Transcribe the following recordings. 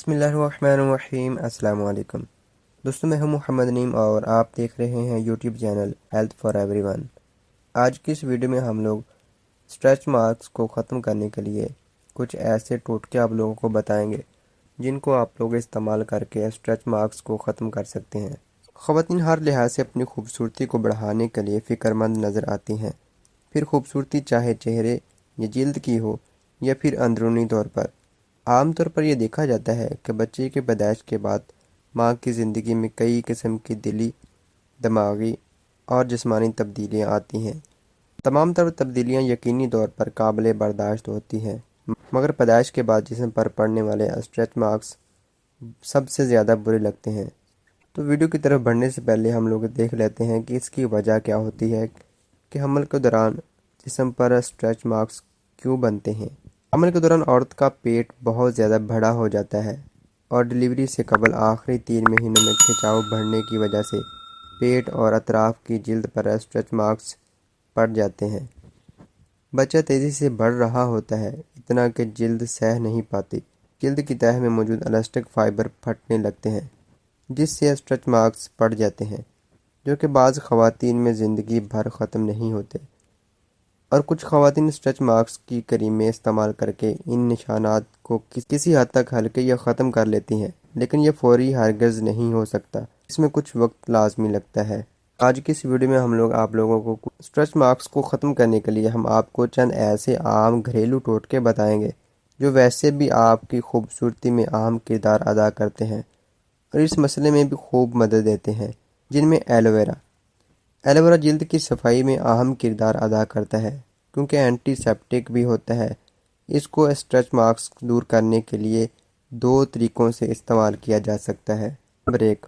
बिस्मिल्लाहिर्रहमानिर्रहीम। अस्सलामुअलैकुम दोस्तों, मैं हूं मोहम्मद नईम और आप देख रहे हैं YouTube channel health for everyone. आज की इस वीडियो में हम लोग स्ट्रेच मार्क्स को ख़त्म करने के लिए कुछ ऐसे टोटके आप लोगों को बताएंगे जिनको आप लोग इस्तेमाल करके स्ट्रेच मार्क्स को ख़त्म कर सकते हैं। ख़वातीन हर लिहाज से अपनी खूबसूरती को बढ़ाने के लिए फ़िक्रमंद नज़र आती हैं, फिर खूबसूरती चाहे चेहरे या जिल्द की हो या फिर अंदरूनी तौर पर। आमतौर पर यह देखा जाता है कि बच्चे की पैदाइश के बाद माँ की ज़िंदगी में कई किस्म की दिली, दिमागी और जिस्मानी तब्दीलियाँ आती हैं। तमाम तर तब्दीलियाँ यकीनी तौर पर काबिल बर्दाश्त होती हैं, मगर पैदाइश के बाद जिस्म पर पड़ने वाले स्ट्रेच मार्क्स सबसे ज़्यादा बुरे लगते हैं। तो वीडियो की तरफ बढ़ने से पहले हम लोग देख लेते हैं कि इसकी वजह क्या होती है कि हमल के दौरान जिस्म पर स्ट्रेच मार्क्स क्यों बनते हैं। हमल के दौरान औरत का पेट बहुत ज़्यादा बड़ा हो जाता है और डिलीवरी से कबल आखिरी 3 महीनों में खिंचाव बढ़ने की वजह से पेट और अतराफ़ की जिल्द पर स्ट्रेच मार्क्स पड़ जाते हैं। बच्चा तेज़ी से बढ़ रहा होता है, इतना कि जिल्द सह नहीं पाती। जिल्द की तह में मौजूद इलास्टिक फाइबर फटने लगते हैं, जिससे स्ट्रेच मार्क्स पड़ जाते हैं, जो कि बाज़ ख़वातीन में ज़िंदगी भर ख़त्म नहीं होते। और कुछ ख़वातीन स्ट्रेच मार्क्स की क्रीमें इस्तेमाल करके इन निशानात को किसी हद तक हल्के या ख़त्म कर लेती हैं, लेकिन यह फ़ौरी हरगिज़ नहीं हो सकता, इसमें कुछ वक्त लाजमी लगता है। आज की इस वीडियो में हम लोग आप लोगों को स्ट्रेच मार्क्स को ख़त्म करने के लिए हम आपको चंद ऐसे आम घरेलू टोटके बताएंगे जो वैसे भी आपकी खूबसूरती में अहम किरदार अदा करते हैं और इस मसले में भी खूब मदद देते हैं, जिनमें एलोवेरा जिल्द की सफाई में अहम किरदार अदा करता है क्योंकि एंटीसेप्टिक भी होता है। इसको स्ट्रेच मार्क्स दूर करने के लिए 2 तरीक़ों से इस्तेमाल किया जा सकता है। नंबर 1,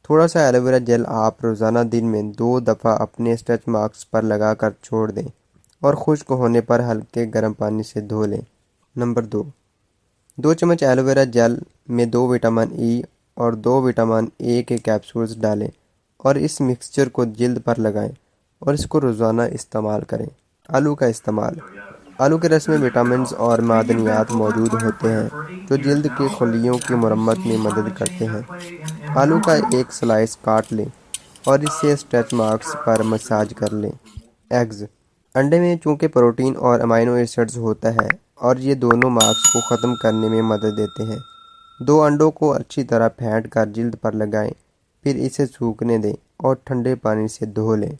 थोड़ा सा एलोवेरा जेल आप रोज़ाना दिन में 2 दफ़ा अपने स्ट्रेच मार्क्स पर लगा कर छोड़ दें और खुश्क होने पर हल्के गर्म पानी से धो लें। नंबर 2 चम्मच एलोवेरा जेल में 2 विटामिन ई और 2 विटामिन ए के कैप्सूल्स डालें और इस मिक्सचर को जिल्द पर लगाएं और इसको रोज़ाना इस्तेमाल करें। आलू का इस्तेमाल। आलू के रस में विटामिन्स और मादनियात मौजूद होते हैं जो जिल्द के खलियों की मरम्मत में मदद करते हैं। आलू का एक स्लाइस काट लें और इससे स्ट्रेच मार्क्स पर मसाज कर लें। एग्स। अंडे में चूँकि प्रोटीन और अमाइनो एसिड्स होता है और ये दोनों मार्क्स को ख़त्म करने में मदद देते हैं। 2 अंडों को अच्छी तरह फेंट कर जिल्द पर लगाएं, फिर इसे सूखने दें और ठंडे पानी से धो लें।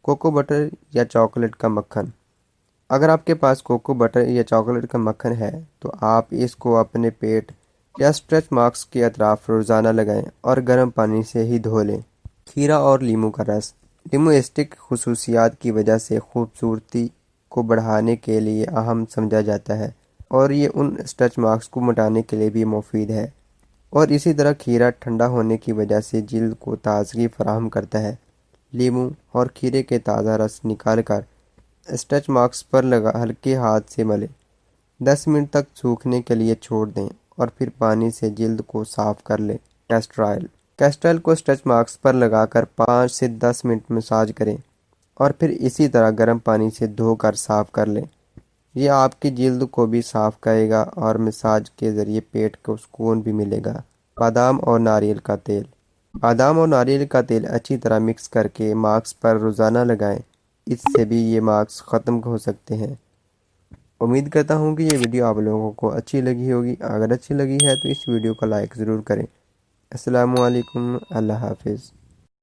कोको बटर या चॉकलेट का मक्खन। अगर आपके पास कोको बटर या चॉकलेट का मक्खन है तो आप इसको अपने पेट या स्ट्रेच मार्क्स के अतराफ रोज़ाना लगाएं और गर्म पानी से ही धो लें। खीरा और लीमू का रस। लीमू एसिडिक खुसूसियात की वजह से खूबसूरती को बढ़ाने के लिए अहम समझा जाता है और ये उन स्ट्रेच मार्क्स को मिटाने के लिए भी मुफीद है। और इसी तरह खीरा ठंडा होने की वजह से जिल्द को ताजगी फराहम करता है। लीमू और खीरे के ताज़ा रस निकाल कर स्ट्रेच मार्क्स पर लगा हल्के हाथ से मलें। 10 मिनट तक सूखने के लिए छोड़ दें और फिर पानी से जिल्द को साफ़ कर लें। कैस्टर ऑयल को स्ट्रेच मार्क्स पर लगाकर 5 से 10 मिनट मसाज करें और फिर इसी तरह गर्म पानी से धोकर साफ़ कर लें। ये आपकी जिल्द को भी साफ़ करेगा और मसाज के ज़रिए पेट को सुकून भी मिलेगा। बादाम और नारियल का तेल। बादाम और नारियल का तेल अच्छी तरह मिक्स करके मार्क्स पर रोज़ाना लगाएं, इससे भी ये मार्क्स ख़त्म हो सकते हैं। उम्मीद करता हूँ कि ये वीडियो आप लोगों को अच्छी लगी होगी। अगर अच्छी लगी है तो इस वीडियो को लाइक ज़रूर करें। अस्सलामुअलैकुम, अल्लाह हाफिज़।